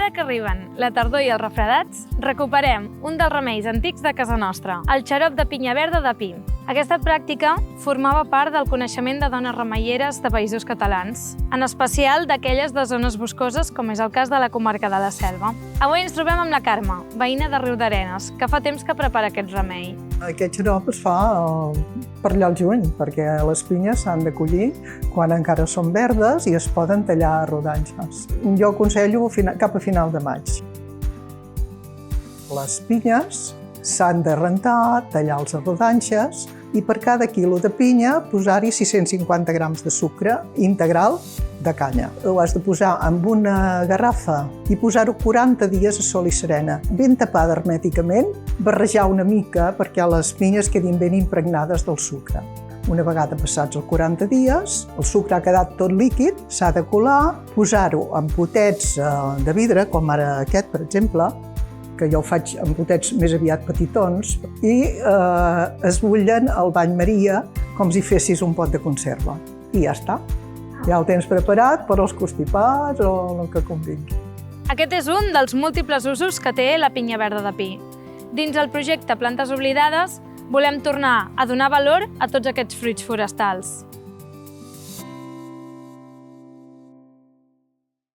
Ara que arriben la tardor i els refredats, recuperem un dels remeis antics de casa nostra, el xarop de pinya verda de pi. Aquesta pràctica formava part del coneixement de dones remeieres de països catalans, en especial d'aquelles de zones boscoses, com és el cas de la comarca de la Selva. Avui ens trobem amb la Carme, veïna de Riudarenes, que fa temps que prepara aquest remei. Aquest xarop es fa per allà al juny, perquè les pinyes s'han de collir quan encara són verdes i es poden tallar a rodanxes. Jo aconsello cap a final de maig. Les pinyes s'han de rentar, tallar-les a rodanxes i per cada quilo de pinya posar-hi 650 grams de sucre integral de canya. Ho has de posar en una garrafa i posar-ho 40 dies a sol i serena, ben tapada hermèticament, barrejar una mica perquè les pinyes quedin ben impregnades del sucre. Una vegada passats els 40 dies, el sucre ha quedat tot líquid, s'ha de colar, posar-ho en potets de vidre, com ara aquest, per exemple, que jo ho faig en potets més aviat petitons, i es butllen al bany Maria com si fessis un pot de conserva. I ja està. Ja el tens preparat per als constipats o el que convingui. Aquest és un dels múltiples usos que té la pinya verda de pi. Dins el projecte Plantes Oblidades volem tornar a donar valor a tots aquests fruits forestals.